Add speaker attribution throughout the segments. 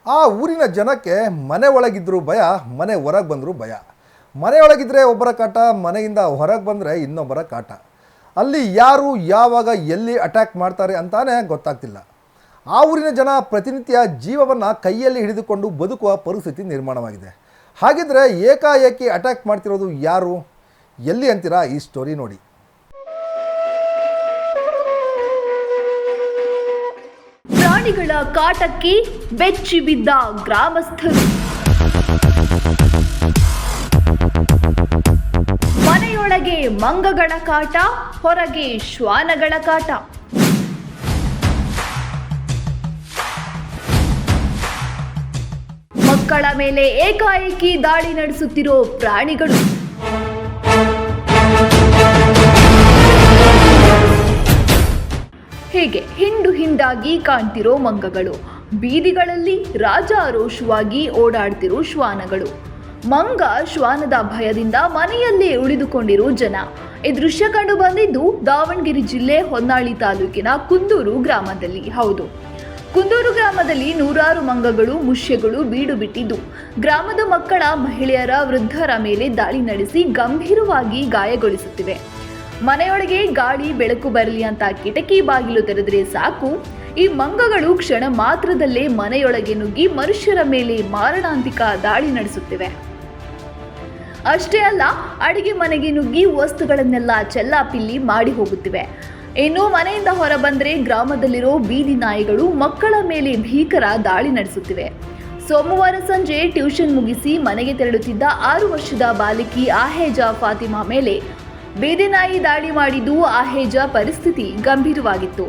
Speaker 1: ಆ ಊರಿನ ಜನಕ್ಕೆ ಮನೆ ಒಳಗಿದ್ರೂ ಭಯ, ಮನೆ ಹೊರಗೆ ಬಂದರೂ ಭಯ. ಮನೆಯೊಳಗಿದ್ರೆ ಒಬ್ಬರ ಕಾಟ, ಮನೆಯಿಂದ ಹೊರಗೆ ಬಂದರೆ ಇನ್ನೊಬ್ಬರ ಕಾಟ. ಅಲ್ಲಿ ಯಾರು ಯಾವಾಗ ಎಲ್ಲಿ ಅಟ್ಯಾಕ್ ಮಾಡ್ತಾರೆ ಅಂತಾನೆ ಗೊತ್ತಾಗ್ತಿಲ್ಲ. ಆ ಊರಿನ ಜನ ಪ್ರತಿನಿತ್ಯ ಜೀವವನ್ನು ಕೈಯಲ್ಲಿ ಹಿಡಿದುಕೊಂಡು ಬದುಕುವ ಪರಿಸ್ಥಿತಿ ನಿರ್ಮಾಣವಾಗಿದೆ. ಹಾಗಿದ್ರೆ ಏಕಾಏಕಿ ಅಟ್ಯಾಕ್ ಮಾಡ್ತಿರೋದು ಯಾರು, ಎಲ್ಲಿ ಅಂತೀರಾ? ಈ ಸ್ಟೋರಿ ನೋಡಿ.
Speaker 2: ಪ್ರಾಣಿಗಳ ಕಾಟಕ್ಕೆ ಬೆಚ್ಚಿ ಬಿದ್ದ ಗ್ರಾಮಸ್ಥರು. ಮನೆಯೊಳಗೆ ಮಂಗಗಳ ಕಾಟ, ಹೊರಗೆ ಶ್ವಾನಗಳ ಕಾಟ. ಮಕ್ಕಳ ಮೇಲೆ ಏಕಾಏಕಿ ದಾಳಿ ನಡೆಸುತ್ತಿರೋ ಪ್ರಾಣಿಗಳು. ಹೀಗೆ ಹಿಂಡು ಹಿಂಡಾಗಿ ಕಾಣ್ತಿರೋ ಮಂಗಗಳು, ಬೀದಿಗಳಲ್ಲಿ ರಾಜಾರೋಷವಾಗಿ ಓಡಾಡ್ತಿರೋ ಶ್ವಾನಗಳು, ಮಂಗ ಶ್ವಾನದ ಭಯದಿಂದ ಮನೆಯಲ್ಲೇ ಉಳಿದುಕೊಂಡಿರೋ ಜನ. ಈ ದೃಶ್ಯ ಕಂಡು ಬಂದಿದ್ದು ದಾವಣಗೆರೆ ಜಿಲ್ಲೆ ಹೊನ್ನಾಳಿ ತಾಲೂಕಿನ ಕುಂದೂರು ಗ್ರಾಮದಲ್ಲಿ. ಹೌದು, ಕುಂದೂರು ಗ್ರಾಮದಲ್ಲಿ ನೂರಾರು ಮಂಗಗಳು, ಮುಷ್ಯಗಳು ಬೀಡು ಬಿಟ್ಟಿದ್ದು ಗ್ರಾಮದ ಮಕ್ಕಳ, ಮಹಿಳೆಯರ, ವೃದ್ಧರ ಮೇಲೆ ದಾಳಿ ನಡೆಸಿ ಗಂಭೀರವಾಗಿ ಗಾಯಗೊಳಿಸುತ್ತಿವೆ. ಮನೆಯೊಳಗೆ ಗಾಳಿ ಬೆಳಕು ಬರಲಿ ಅಂತ ಕಿಟಕಿ ಬಾಗಿಲು ತೆರೆದರೆ ಸಾಕು, ಈ ಮಂಗಗಳು ಕ್ಷಣ ಮಾತ್ರದಲ್ಲೇ ಮನೆಯೊಳಗೆ ನುಗ್ಗಿ ಮನುಷ್ಯರ ಮೇಲೆ ಮಾರಣಾಂತಿಕ ದಾಳಿ ನಡೆಸುತ್ತಿವೆ. ಅಷ್ಟೇ ಅಲ್ಲ, ಅಡಿಗೆ ಮನೆಗೆ ನುಗ್ಗಿ ವಸ್ತುಗಳನ್ನೆಲ್ಲ ಚೆಲ್ಲಾಪಿಲ್ಲಿ ಮಾಡಿ ಹೋಗುತ್ತಿವೆ. ಇನ್ನು ಮನೆಯಿಂದ ಹೊರ ಬಂದರೆ ಗ್ರಾಮದಲ್ಲಿರೋ ಬೀದಿ ನಾಯಿಗಳು ಮಕ್ಕಳ ಮೇಲೆ ಭೀಕರ ದಾಳಿ ನಡೆಸುತ್ತಿವೆ. ಸೋಮವಾರ ಸಂಜೆ ಟ್ಯೂಷನ್ ಮುಗಿಸಿ ಮನೆಗೆ ತೆರಳುತ್ತಿದ್ದ 6 ವರ್ಷದ ಬಾಲಕಿ ಆಹೇಜಾ ಫಾತಿಮಾ ಮೇಲೆ ಬೀದಿ ನಾಯಿ ದಾಳಿ ಮಾಡಿದ್ದು ಆಹೇಜಾ ಪರಿಸ್ಥಿತಿ ಗಂಭೀರವಾಗಿತ್ತು.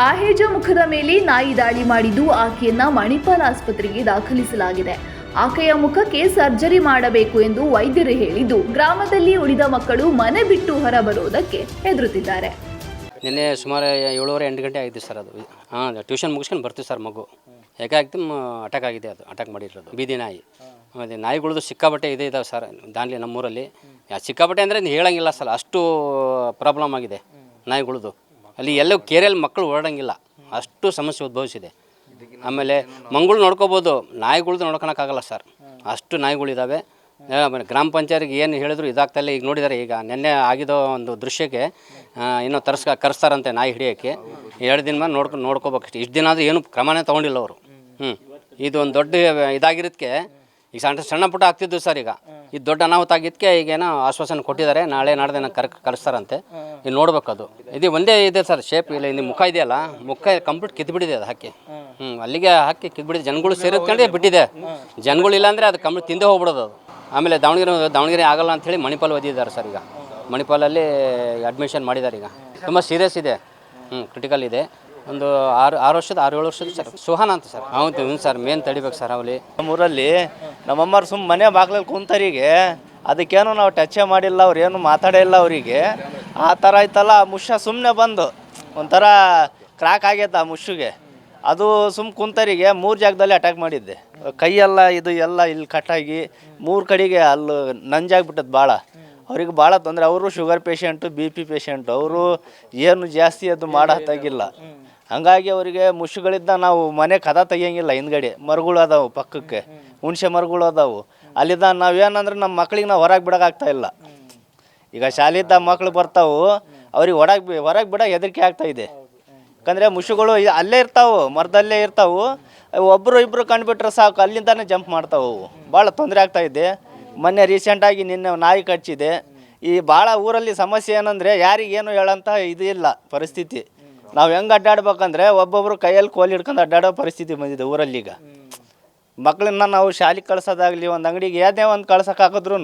Speaker 2: ಆಹೇಜಾ ಮುಖದ ಮೇಲೆ ನಾಯಿ ದಾಳಿ ಮಾಡಿದ್ದು ಆಕೆಯನ್ನ ಮಣಿಪಾಲ್ ಆಸ್ಪತ್ರೆಗೆ ದಾಖಲಿಸಲಾಗಿದೆ. ಆಕೆಯ ಮುಖಕ್ಕೆ ಸರ್ಜರಿ ಮಾಡಬೇಕು ಎಂದು ವೈದ್ಯರು ಹೇಳಿದ್ದು, ಗ್ರಾಮದಲ್ಲಿ ಉಳಿದ ಮಕ್ಕಳು ಮನೆ ಬಿಟ್ಟು ಹೊರ ಬರೋದಕ್ಕೆ ಹೆದರುತ್ತಿದ್ದಾರೆ.
Speaker 3: ನಿನ್ನೆ ಸುಮಾರು 7:30-8 ಗಂಟೆ ಆಗಿದೆ ಸರ್. ಅದು ಟ್ಯೂಷನ್ ಮುಗಿಸ್ಕೊಂಡು ಬರ್ತೀವಿ ಸರ್. ಮಗು ಏಕಾಗ್ತಿ ಅಟ್ಯಾಕ್ ಆಗಿದೆ. ಅದು ಅಟ್ಯಾಕ್ ಮಾಡಿರೋದು ಬೀದಿ ನಾಯಿ. ಮತ್ತು ನಾಯಿಗಳದ್ದು ಸಿಕ್ಕಾಬಟ್ಟೆ ಇದಾವೆ ಸರ್ ದಾಂಡ್ಲಿ ನಮ್ಮೂರಲ್ಲಿ. ಸಿಕ್ಕಾಬಟ್ಟೆ ಅಂದರೆ ಹೇಳೋಂಗಿಲ್ಲ ಸರ್, ಅಷ್ಟು ಪ್ರಾಬ್ಲಮ್ ಆಗಿದೆ ನಾಯಿಗಳದ್ದು. ಅಲ್ಲಿ ಎಲ್ಲೂ ಕೇರಿಯಲ್ಲಿ ಮಕ್ಕಳು ಓಡೋಂಗಿಲ್ಲ, ಅಷ್ಟು ಸಮಸ್ಯೆ ಉದ್ಭವಿಸಿದೆ. ಆಮೇಲೆ ಮಂಗಳು ನೋಡ್ಕೋಬೋದು, ನಾಯಿಗಳ್ದು ನೋಡ್ಕೊಳಕ್ಕಾಗಲ್ಲ ಸರ್, ಅಷ್ಟು ನಾಯಿಗಳಿದ್ದಾವೆ. ಗ್ರಾಮ ಪಂಚಾಯತ್ಗೆ ಏನು ಹೇಳಿದ್ರು ಇದಾಗ್ತಾಯಿಲ್ಲ. ಈಗ ನೋಡಿದ್ದಾರೆ, ಈಗ ನಿನ್ನೆ ಆಗಿರೋ ಒಂದು ದೃಶ್ಯಕ್ಕೆ ಇನ್ನೂ ಕರೆಸ್ತಾರಂತೆ ನಾಯಿ ಹಿಡಿಯೋಕ್ಕೆ. 2 ದಿನ ಮೇಲೆ ನೋಡ್ಕೋಬೇಕಷ್ಟು. ಇಷ್ಟು ದಿನ ಆದರೂ ಏನು ಕ್ರಮನೇ ತೊಗೊಂಡಿಲ್ಲ ಅವರು. ಇದು ಒಂದು ದೊಡ್ಡ ಇದಾಗಿರೋದಕ್ಕೆ ಈಗ ಸಣ್ಣ ಪುಟ್ಟ ಆಗ್ತಿದ್ದು ಸರ್. ಈಗ ಇದು ದೊಡ್ಡ ಅನಾಹುತ ಆಗಿದ್ದಕ್ಕೆ ಈಗೇನೋ ಆಶ್ವಾಸನೆ ಕೊಟ್ಟಿದ್ದಾರೆ, ನಾಳೆ ನಾಡ್ದಿನ ಕರೆಸ್ತಾರಂತೆ. ಇದು ನೋಡ್ಬೇಕು. ಅದು ಇದು ಒಂದೇ ಇದೆ ಸರ್ ಶೇಪ್. ಇಲ್ಲ ಇಲ್ಲಿ ಮುಖ ಇದೆಯಲ್ಲ, ಮುಖ ಕಂಪ್ಲೀಟ್ ಕಿತ್ಬಿಟ್ಟಿದೆ ಅದು ಹಾಕಿ. ಅಲ್ಲಿಗೆ ಹಾಕಿ ಕಿತ್ಬಿಟ್ಟಿದೆ. ಜನಗಳು ಸೇರಿದ್ಕೊಂಡೇ ಬಿಟ್ಟಿದೆ. ಜನಗಳು ಇಲ್ಲಾಂದರೆ ಅದು ಕಂಪ್ಲೀಟ್ ತಿಂದೇ ಹೋಗ್ಬಿಡೋದು ಅದು. ಆಮೇಲೆ ದಾವಣಗೆರೆ ಆಗಲ್ಲ ಅಂಥೇಳಿ ಮಣಿಪಾಲ್ ಓದಿದ್ದಾರೆ ಸರ್. ಈಗ ಮಣಿಪಾಲಲ್ಲಿ ಅಡ್ಮಿಷನ್ ಮಾಡಿದ್ದಾರೆ. ಈಗ ತುಂಬ ಸೀರಿಯಸ್ ಇದೆ, ಕ್ರಿಟಿಕಲ್ ಇದೆ. ಒಂದು 6-7 ವರ್ಷದ ಸರ್. ಸುಹಾನ ಅಂತ ಸರ್. ಹೌದು ಸರ್, ಮೇನ್ ತಡಿಬೇಕು ಸರ್. ಅವಲಿ
Speaker 4: ನಮ್ಮೂರಲ್ಲಿ ನಮ್ಮಮ್ಮರು ಸುಮ್ಮ ಮನೆ ಬಾಗ್ಲಲ್ಲಿ ಕುಂತರಿಗೆ ಅದಕ್ಕೇನು ನಾವು ಟಚ್ಚೇ ಮಾಡಿಲ್ಲ, ಅವ್ರೇನು ಮಾತಾಡೇ ಇಲ್ಲ ಅವರಿಗೆ. ಆ ಥರ ಆಯ್ತಲ್ಲ, ಆ ಮುಷ್ಯ ಸುಮ್ಮನೆ ಬಂದು ಒಂಥರ ಕ್ರ್ಯಾಕ್ ಆಗೈತೆ ಆ ಮುಷ್ಯಗೆ. ಅದು ಸುಮ್ಮ ಕುಂತರಿಗೆ 3 ಜಾಗದಲ್ಲಿ ಅಟ್ಯಾಕ್ ಮಾಡಿದ್ದೆ. ಕೈಯೆಲ್ಲ ಇದು ಎಲ್ಲ ಇಲ್ಲಿ ಕಟ್ಟಾಗಿ 3 ಕಡೆಗೆ ಅಲ್ಲಿ ನಂಜಾಗ್ಬಿಟ್ಟದ್ದು ಭಾಳ. ಅವ್ರಿಗೆ ಭಾಳ ತೊಂದರೆ. ಅವರು ಶುಗರ್ ಪೇಷಂಟು, BP ಪೇಷಂಟು. ಅವರು ಏನು ಜಾಸ್ತಿ ಅದು ಮಾಡತ್ತಾಗಿಲ್ಲ. ಹಂಗಾಗಿ ಅವರಿಗೆ ಮುಷ್ಯಗಳಿದ್ದ ನಾವು ಮನೆ ಕದ ತೆಗಿಯಂಗಿಲ್ಲ. ಹಿಂದ್ಗಡೆ ಮರಗಳು ಅದಾವು, ಪಕ್ಕಕ್ಕೆ ಹುಣಸೆ ಮರಗಳು ಅದಾವು. ಅಲ್ಲಿದ್ದ ನಾವೇನಂದ್ರೆ ನಮ್ಮ ಮಕ್ಳಿಗೆ ನಾವು ಹೊರಗೆ ಬಿಡೋಕ್ಕಾಗ್ತಾಯಿಲ್ಲ. ಈಗ ಶಾಲೆಯಿಂದ ಮಕ್ಳು ಬರ್ತಾವೆ, ಅವ್ರಿಗೆ ಹೊರಗೆ ಬಿಡೋಕೆ ಹೆದರಿಕೆ ಆಗ್ತಾಯಿದೆ. ಯಾಕಂದರೆ ಮುಷ್ಯಗಳು ಅಲ್ಲೇ ಇರ್ತಾವೆ, ಮರದಲ್ಲೇ ಇರ್ತಾವೆ. ಒಬ್ಬರು ಇಬ್ಬರು ಕಂಡುಬಿಟ್ರೆ ಸಾಕು, ಅಲ್ಲಿಂದಾನೇ ಜಂಪ್ ಮಾಡ್ತಾವೆ. ಅವು ಭಾಳ ತೊಂದರೆ ಆಗ್ತಾಯಿದೆ. ಮೊನ್ನೆ ರೀಸೆಂಟಾಗಿ ನಿನ್ನೆ ನಾಯಿ ಕಚ್ಚಿದೆ. ಈ ಭಾಳ ಊರಲ್ಲಿ ಸಮಸ್ಯೆ ಏನಂದರೆ ಯಾರಿಗೇನು ಹೇಳೋಂಥ ಇದು ಇಲ್ಲ ಪರಿಸ್ಥಿತಿ. ನಾವು ಹೆಂಗೆ ಅಡ್ಡಾಡ್ಬೇಕಂದ್ರೆ ಒಬ್ಬೊಬ್ಬರು ಕೈಯಲ್ಲಿ ಕೋಲಿ ಹಿಡ್ಕೊಂಡು ಅಡ್ಡಾಡೋ ಪರಿಸ್ಥಿತಿ ಬಂದಿದೆ ಊರಲ್ಲೀಗ. ಮಕ್ಕಳನ್ನ ನಾವು ಶಾಲೆಗೆ ಕಳ್ಸೋದಾಗಲಿ, ಒಂದು ಅಂಗಡಿಗೆ ಏನೇ ಒಂದು ಕಳ್ಸೋಕ್ಕಾಕಿದ್ರೂ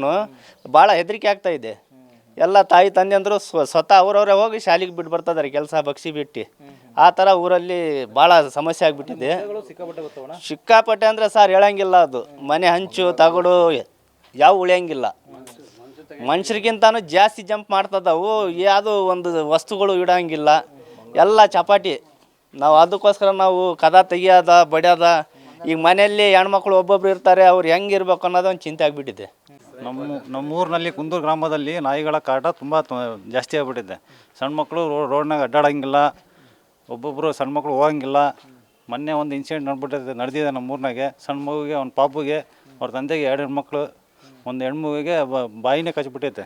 Speaker 4: ಭಾಳ ಹೆದರಿಕೆ ಆಗ್ತಾಯಿದೆ. ಎಲ್ಲ ತಾಯಿ ತಂದೆ ಅಂದರು ಸ್ವತಃ ಅವರವರೇ ಹೋಗಿ ಶಾಲೆಗೆ ಬಿಟ್ಟು ಬರ್ತಿದ್ದಾರೆ, ಕೆಲಸ ಬಗ್ಸಿ ಬಿಟ್ಟು. ಆ ಥರ ಊರಲ್ಲಿ ಭಾಳ ಸಮಸ್ಯೆ ಆಗಿಬಿಟ್ಟಿದೆ. ಸಿಕ್ಕಾಪಟ್ಟೆ ಅಂದರೆ ಸರ್ ಹೇಳಂಗಿಲ್ಲ. ಅದು ಮನೆ ಹಂಚು ತಗಡು ಯಾವ ಉಳಿಯಂಗಿಲ್ಲ. ಮನುಷ್ಯರಿಗಿಂತನೂ ಜಾಸ್ತಿ ಜಂಪ್ ಮಾಡ್ತದವು. ಯಾವುದೋ ಒಂದು ವಸ್ತುಗಳು ಇಡೋಂಗಿಲ್ಲ, ಎಲ್ಲ ಚಪಾಟಿ. ನಾವು ಅದಕ್ಕೋಸ್ಕರ ನಾವು ಕದ ತೆಗಿಯೋದ ಬಡಿಯೋದ. ಈಗ ಮನೆಯಲ್ಲಿ ಹೆಣ್ಮಕ್ಳು ಒಬ್ಬೊಬ್ರು ಇರ್ತಾರೆ, ಅವ್ರು ಹೆಂಗೆ ಇರ್ಬೇಕು ಅನ್ನೋದು ಒಂದು ಚಿಂತೆ ಆಗಿಬಿಟ್ಟಿದೆ.
Speaker 5: ನಮ್ಮೂರಿನಲ್ಲಿ ಕುಂದೂರು ಗ್ರಾಮದಲ್ಲಿ ನಾಯಿಗಳ ಕಾಟ ತುಂಬ ಜಾಸ್ತಿ ಆಗಿಬಿಟ್ಟಿದೆ. ಸಣ್ಣ ಮಕ್ಕಳು ರೋಡ್ನಾಗ ಅಡ್ಡಾಡೋಂಗಿಲ್ಲ, ಒಬ್ಬೊಬ್ಬರು ಸಣ್ಣ ಮಕ್ಕಳು ಹೋಗಂಗಿಲ್ಲ. ಮೊನ್ನೆ ಒಂದು ಇನ್ಸಿಡೆಂಟ್ ನಡೆದಿದೆ ನಮ್ಮ ಊರಿನಾಗೆ. ಸಣ್ಣ ಮಗುಗೆ ಒಂದು ಪಾಪುಗೆ ಅವ್ರ ತಂದೆಗೆ 2 ಹೆಣ್ಮಕ್ಳು, ಒಂದು ಹೆಣ್ಮಗುಗೆ ಬಾಯಿನೇ ಕಚ್ಚಿಬಿಟ್ಟೈತೆ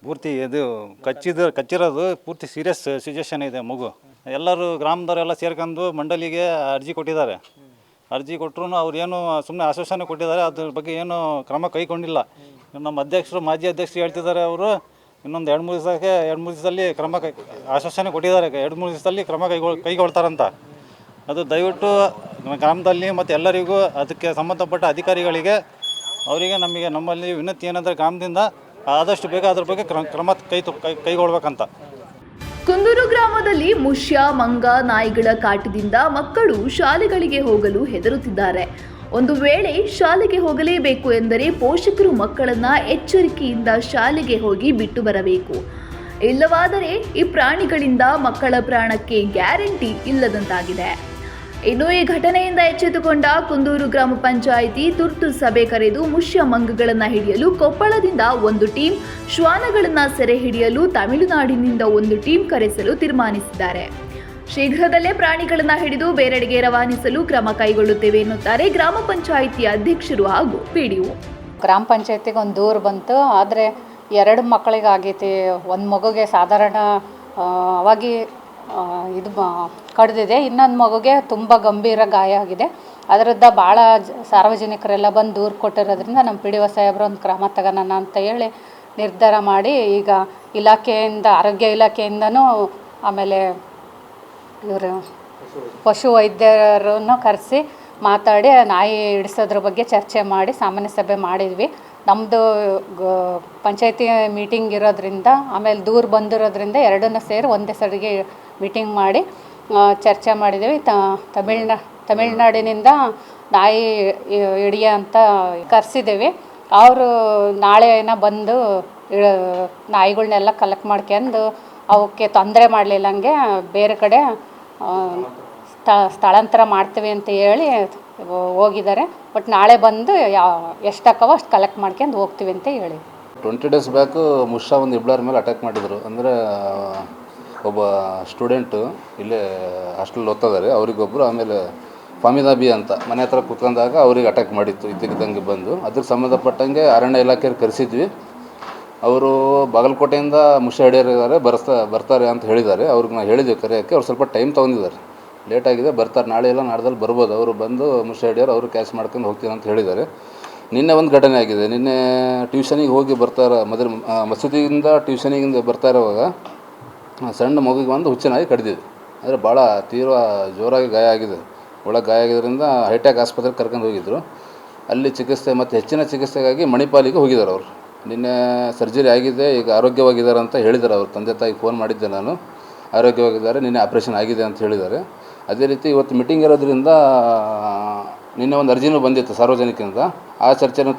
Speaker 5: ಪೂರ್ತಿ. ಇದು ಕಚ್ಚಿರೋದು ಪೂರ್ತಿ ಸೀರಿಯಸ್ ಸಿಚುವೇಶನ್ ಇದೆ ಮಗು. ಎಲ್ಲರೂ ಗ್ರಾಮದವರೆಲ್ಲ ಸೇರ್ಕೊಂಡು ಮಂಡಳಿಗೆ ಅರ್ಜಿ ಕೊಟ್ಟಿದ್ದಾರೆ. ಅರ್ಜಿ ಕೊಟ್ಟರು ಅವ್ರು ಏನು ಸುಮ್ಮನೆ ಆಶ್ವಾಸನೆ ಕೊಟ್ಟಿದ್ದಾರೆ, ಅದ್ರ ಬಗ್ಗೆ ಏನು ಕ್ರಮ ಕೈಗೊಂಡಿಲ್ಲ. ನಮ್ಮ ಅಧ್ಯಕ್ಷರು ಮಾಜಿ ಅಧ್ಯಕ್ಷರು ಹೇಳ್ತಿದ್ದಾರೆ, ಅವರು ಇನ್ನೊಂದು 2-3 ದಿವಸದಲ್ಲಿ ಕ್ರಮ ಆಶ್ವಾಸನೆ ಕೊಟ್ಟಿದ್ದಾರೆ, 2-3 ದಿವಸದಲ್ಲಿ ಕ್ರಮ ಕೈಗೊಳ್ತಾರಂತ. ಅದು ದಯವಿಟ್ಟು ಗ್ರಾಮದಲ್ಲಿ ಮತ್ತು ಎಲ್ಲರಿಗೂ ಅದಕ್ಕೆ ಸಂಬಂಧಪಟ್ಟ ಅಧಿಕಾರಿಗಳಿಗೆ ಅವರಿಗೆ ನಮ್ಮಲ್ಲಿ ವಿನಂತಿ ಏನಂದರೆ ಗ್ರಾಮದಿಂದ ಆದಷ್ಟು ಬೇಗ ಅದ್ರ ಬಗ್ಗೆ ಕ್ರಮ ಕೈಗೊಳ್ಬೇಕಂತ.
Speaker 2: ಕುಂದೂರು ಗ್ರಾಮದಲ್ಲಿ ಮುಷ್ಯ, ಮಂಗ, ನಾಯಿಗಳ ಕಾಟದಿಂದ ಮಕ್ಕಳು ಶಾಲೆಗಳಿಗೆ ಹೋಗಲು ಹೆದರುತ್ತಿದ್ದಾರೆ. ಒಂದು ವೇಳೆ ಶಾಲೆಗೆ ಹೋಗಲೇಬೇಕು ಎಂದರೆ ಪೋಷಕರು ಮಕ್ಕಳನ್ನ ಎಚ್ಚರಿಕೆಯಿಂದ ಶಾಲೆಗೆ ಹೋಗಿ ಬಿಟ್ಟು ಬರಬೇಕು. ಇಲ್ಲವಾದರೆ ಈ ಪ್ರಾಣಿಗಳಿಂದ ಮಕ್ಕಳ ಪ್ರಾಣಕ್ಕೆ ಗ್ಯಾರಂಟಿ ಇಲ್ಲದಂತಾಗಿದೆ. ಇನ್ನು ಈ ಘಟನೆಯಿಂದ ಎಚ್ಚೆತ್ತುಕೊಂಡ ಕುಂದೂರು ಗ್ರಾಮ ಪಂಚಾಯಿತಿ ತುರ್ತು ಸಭೆ ಕರೆದು ಮುಷ್ಯ ಮಂಗಗಳನ್ನು ಹಿಡಿಯಲು ಕೊಪ್ಪಳದಿಂದ ಒಂದು ಟೀಮ್, ಶ್ವಾನಗಳನ್ನು ಸೆರೆ ಹಿಡಿಯಲು ತಮಿಳುನಾಡಿನಿಂದ ಒಂದು ಟೀಮ್ ಕರೆಸಲು ತೀರ್ಮಾನಿಸಿದ್ದಾರೆ. ಶೀಘ್ರದಲ್ಲೇ ಪ್ರಾಣಿಗಳನ್ನು ಹಿಡಿದು ಬೇರೆಡೆಗೆ ರವಾನಿಸಲು ಕ್ರಮ ಕೈಗೊಳ್ಳುತ್ತೇವೆ ಎನ್ನುತ್ತಾರೆ ಗ್ರಾಮ ಪಂಚಾಯಿತಿ ಅಧ್ಯಕ್ಷರು ಹಾಗೂ ಪಿಡಿಒ.
Speaker 6: ಗ್ರಾಮ ಪಂಚಾಯತಿಗೆ ಒಂದು ದೂರು ಬಂತು, ಆದರೆ 2 ಮಕ್ಕಳಿಗಾಗೈತಿ. ಒಂದು ಮಗುಗೆ ಸಾಧಾರಣ ಅವಾಗಿ ಇದು ಕಡ್ದಿದೆ, ಇನ್ನೊಂದು ಮಗುಗೆ ತುಂಬ ಗಂಭೀರ ಗಾಯ ಆಗಿದೆ. ಅದರಿಂದ ಭಾಳ ಸಾರ್ವಜನಿಕರೆಲ್ಲ ಬಂದು ದೂರು ಕೊಟ್ಟಿರೋದ್ರಿಂದ ನಮ್ಮ PDO ಸಾಹೇಬರು ಒಂದು ಕ್ರಮ ತಗೋಣ ಅಂತ ಹೇಳಿ ನಿರ್ಧಾರ ಮಾಡಿ, ಈಗ ಇಲಾಖೆಯಿಂದ, ಆರೋಗ್ಯ ಇಲಾಖೆಯಿಂದನೂ, ಆಮೇಲೆ ಇವರು ಪಶು ವೈದ್ಯರನ್ನು ಕರೆಸಿ ಮಾತಾಡಿ ನಾಯಿ ಹಿಡಿಸೋದ್ರ ಬಗ್ಗೆ ಚರ್ಚೆ ಮಾಡಿ ಸಾಮಾನ್ಯ ಸಭೆ ಮಾಡಿದ್ವಿ. ನಮ್ಮದು ಪಂಚಾಯತಿ ಮೀಟಿಂಗ್ ಇರೋದ್ರಿಂದ, ಆಮೇಲೆ ದೂರ ಬಂದಿರೋದ್ರಿಂದ ಎರಡನ್ನೂ ಸೇರಿ ಒಂದೇ ಸರಿಗೆ ಮೀಟಿಂಗ್ ಮಾಡಿ ಚರ್ಚೆ ಮಾಡಿದ್ದೀವಿ. ತಮಿಳ್ನಾಡಿನಿಂದ ನಾಯಿ ಹಿಡಿಯೋ ಅಂತ ಕರೆಸಿದ್ದೀವಿ. ಅವರು ನಾಳೆನ ಬಂದು ನಾಯಿಗಳನ್ನೆಲ್ಲ ಕಲೆಕ್ಟ್ ಮಾಡ್ಕೊಂಡು ಅವಕ್ಕೆ ತೊಂದರೆ ಮಾಡಲಿಲ್ಲಂಗೆ ಬೇರೆ ಕಡೆ ಸ್ಥಳಾಂತರ ಮಾಡ್ತೀವಿ ಅಂತ ಹೇಳಿ ಹೋಗಿದ್ದಾರೆ. ಬಟ್ ನಾಳೆ ಬಂದು ಎಷ್ಟಾಕವೋ ಅಷ್ಟು ಕಲೆಕ್ಟ್ ಮಾಡ್ಕೊಂಡು ಹೋಗ್ತೀವಿ ಅಂತ ಹೇಳಿ.
Speaker 7: 20 ಡೇಸ್ ಬ್ಯಾಕು ಮುಷಾ ಒಂದು ಇಬ್ಬರ ಮೇಲೆ ಅಟ್ಯಾಕ್ ಮಾಡಿದರು. ಅಂದರೆ ಒಬ್ಬ ಸ್ಟೂಡೆಂಟು ಇಲ್ಲೇ ಹಾಸ್ಟೆಲ್ ಓದ್ತಿದ್ದಾರೆ, ಅವರಿಗೊಬ್ಬರು, ಆಮೇಲೆ ಫಾಮಿದಾ ಬಿ ಅಂತ ಮನೆ ಹತ್ರ ಕೂತ್ಕೊಂಡಾಗ ಅವ್ರಿಗೆ ಅಟ್ಯಾಕ್ ಮಾಡಿತ್ತು ಇದ್ದಕ್ಕಿದ್ದಂಗೆ ಬಂದು. ಅದಕ್ಕೆ ಸಂಬಂಧಪಟ್ಟಂಗೆ ಅರಣ್ಯ ಇಲಾಖೆಗೆ ಕರೆಸಿದ್ವಿ. ಅವರು ಬಾಗಲಕೋಟೆಯಿಂದ ಮುಷಾ ಹಿಡಿಯೋರಿದ್ದಾರೆ, ಬರ್ತಾರೆ ಅಂತ ಹೇಳಿದ್ದಾರೆ. ಅವ್ರಿಗೆ ನಾವು ಹೇಳಿದ್ವಿ ಕರೆಯೋಕ್ಕೆ. ಅವ್ರು ಸ್ವಲ್ಪ ಟೈಮ್ ತೊಗೊಂಡಿದ್ದಾರೆ, ಲೇಟಾಗಿದೆ, ಬರ್ತಾರೆ, ನಾಳೆ ಎಲ್ಲ ನಾಡ್ದಲ್ಲಿ ಬರ್ಬೋದು. ಅವರು ಬಂದು ಮುಷಾ ಹಿಡಿಯೋರು ಅವರು ಕ್ಯಾಚ್ ಮಾಡ್ಕೊಂಡು ಹೋಗ್ತೀನಿ ಅಂತ ಹೇಳಿದ್ದಾರೆ. ನಿನ್ನೆ ಒಂದು ಘಟನೆ ಆಗಿದೆ. ನಿನ್ನೆ ಟ್ಯೂಷನಿಗೆ ಹೋಗಿ ಮಸೀದಿಯಿಂದ ಟ್ಯೂಷನಿಗಿಂದ ಬರ್ತಾ ಇರುವಾಗ ಸಣ್ಣ ಮಗುಗೆ ಒಂದು ಹುಚ್ಚನಾಗಿ ಕಡಿದಿದೆ. ಅಂದರೆ ಭಾಳ ತೀವ್ರ ಜೋರಾಗಿ ಗಾಯ ಆಗಿದೆ. ಒಳಗೆ ಗಾಯ ಆಗಿದ್ದರಿಂದ ಹೈಟೆಕ್ ಆಸ್ಪತ್ರೆಗೆ ಕರ್ಕೊಂಡು ಹೋಗಿದ್ದರು. ಅಲ್ಲಿ ಚಿಕಿತ್ಸೆ ಮತ್ತು ಹೆಚ್ಚಿನ ಚಿಕಿತ್ಸೆಗಾಗಿ ಮಣಿಪಾಲಿಗೆ ಹೋಗಿದ್ದಾರೆ. ಅವರು ನಿನ್ನೆ ಸರ್ಜರಿ ಆಗಿದೆ, ಈಗ ಆರೋಗ್ಯವಾಗಿದ್ದಾರೆ ಅಂತ ಹೇಳಿದ್ದಾರೆ. ಅವ್ರ ತಂದೆ ತಾಯಿಗೆ ಫೋನ್ ಮಾಡಿದ್ದೆ ನಾನು, ಆರೋಗ್ಯವಾಗಿದ್ದಾರೆ, ನಿನ್ನೆ ಆಪ್ರೇಷನ್ ಆಗಿದೆ ಅಂತ ಹೇಳಿದ್ದಾರೆ. ಅದೇ ರೀತಿ ಇವತ್ತು ಮೀಟಿಂಗ್ ಇರೋದ್ರಿಂದ ನಿನ್ನೆ ಒಂದು ಅರ್ಜಿನೂ ಬಂದಿತ್ತು ಸಾರ್ವಜನಿಕರಿಂದ. ಆ ಚರ್ಚೆನ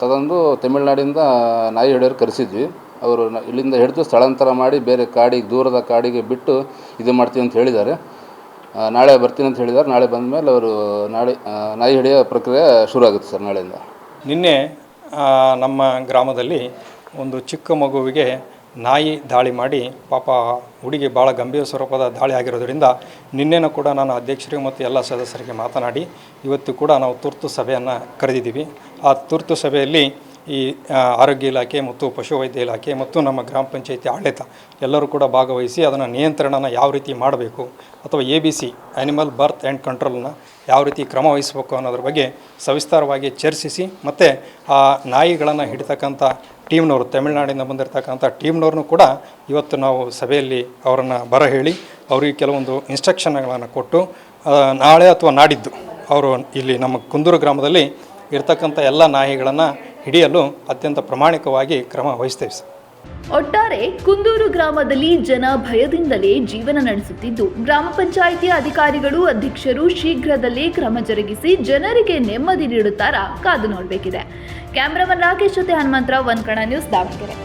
Speaker 7: ತಗೊಂಡು ತಮಿಳ್ನಾಡಿಂದ ನಾಯಿ ಹಿಡಿಯೋರು ಕರೆಸಿದ್ವಿ. ಅವರು ಇಲ್ಲಿಂದ ಹಿಡಿದು ಸ್ಥಳಾಂತರ ಮಾಡಿ ಬೇರೆ ಕಾಡಿಗೆ, ದೂರದ ಕಾಡಿಗೆ ಬಿಟ್ಟು ಇದು ಮಾಡ್ತೀವಿ ಅಂತ ಹೇಳಿದ್ದಾರೆ. ನಾಳೆ ಬರ್ತೀನಿ ಅಂತ ಹೇಳಿದ್ದಾರೆ. ನಾಳೆ ಬಂದ ಮೇಲೆ ಅವರು ನಾಯಿ ಹಿಡಿಯೋ ಪ್ರಕ್ರಿಯೆ ಶುರು ಆಗುತ್ತೆ ಸರ್ ನಾಳೆಯಿಂದ.
Speaker 8: ನಿನ್ನೆ ನಮ್ಮ ಗ್ರಾಮದಲ್ಲಿ ಒಂದು ಚಿಕ್ಕ ಮಗುವಿಗೆ ನಾಯಿ ದಾಳಿ ಮಾಡಿ ಪಾಪ ಹುಡುಗಿ ಭಾಳ ಗಂಭೀರ ಸ್ವರೂಪದ ದಾಳಿ ಆಗಿರೋದ್ರಿಂದ ನಿನ್ನೆನೂ ಕೂಡ ನಾನು ಅಧ್ಯಕ್ಷರಿಗೆ ಮತ್ತು ಎಲ್ಲ ಸದಸ್ಯರಿಗೆ ಮಾತನಾಡಿ ಇವತ್ತು ಕೂಡ ನಾವು ತುರ್ತು ಸಭೆಯನ್ನು ಕರೆದಿದ್ದೀವಿ. ಆ ತುರ್ತು ಸಭೆಯಲ್ಲಿ ಈ ಆರೋಗ್ಯ ಇಲಾಖೆ ಮತ್ತು ಪಶುವೈದ್ಯ ಇಲಾಖೆ ಮತ್ತು ನಮ್ಮ ಗ್ರಾಮ ಪಂಚಾಯತಿ ಆಡಳಿತ ಎಲ್ಲರೂ ಕೂಡ ಭಾಗವಹಿಸಿ ಅದನ್ನು ನಿಯಂತ್ರಣನ ಯಾವ ರೀತಿ ಮಾಡಬೇಕು ಅಥವಾ ABC ಆ್ಯನಿಮಲ್ ಬರ್ತ್ ಆ್ಯಂಡ್ ಕಂಟ್ರೋಲ್ನ ಯಾವ ರೀತಿ ಕ್ರಮ ವಹಿಸಬೇಕು ಅನ್ನೋದ್ರ ಬಗ್ಗೆ ಸವಿಸ್ತಾರವಾಗಿ ಚರ್ಚಿಸಿ, ಮತ್ತು ಆ ನಾಯಿಗಳನ್ನು ಹಿಡಿತಕ್ಕಂಥ ಟೀಮ್ನವರು, ತಮಿಳುನಾಡಿಂದ ಬಂದಿರತಕ್ಕಂಥ ಟೀಮ್ನವ್ರನ್ನೂ ಕೂಡ ಇವತ್ತು ನಾವು ಸಭೆಯಲ್ಲಿ ಅವರನ್ನು ಬರ ಹೇಳಿ ಅವರಿಗೆ ಕೆಲವೊಂದು ಇನ್ಸ್ಟ್ರಕ್ಷನ್ಗಳನ್ನು ಕೊಟ್ಟು ನಾಳೆ ಅಥವಾ ನಾಡಿದ್ದು ಅವರು ಇಲ್ಲಿ ನಮ್ಮ ಕುಂದೂರು ಗ್ರಾಮದಲ್ಲಿ ಇರ್ತಕ್ಕಂಥ ಎಲ್ಲ ನಾಯಿಗಳನ್ನು ಹಿಡಿಯಲು ಅತ್ಯಂತ ಪ್ರಾಮಾಣಿಕವಾಗಿ ಕ್ರಮ ವಹಿಸ್ತೇವೆ ಸರ್.
Speaker 2: ಒಟ್ಟಾರೆ ಕುಂದೂರು ಗ್ರಾಮದಲ್ಲಿ ಜನ ಭಯದಿಂದಲೇ ಜೀವನ ನಡೆಸುತ್ತಿದ್ದು, ಗ್ರಾಮ ಪಂಚಾಯಿತಿ ಅಧಿಕಾರಿಗಳು, ಅಧ್ಯಕ್ಷರು ಶೀಘ್ರದಲ್ಲೇ ಕ್ರಮ ಜರುಗಿಸಿ ಜನರಿಗೆ ನೆಮ್ಮದಿ ನೀಡುತ್ತಾರಾ ಕಾದು ನೋಡಬೇಕಿದೆ. ಕ್ಯಾಮ್ರಾಮನ್ ರಾಕೇಶ್ ಜೊತೆ ಹನುಮಂತರಾವ್, ಒನ್ ಕನ್ನಡ ನ್ಯೂಸ್, ದಾವಣಗೆರೆ.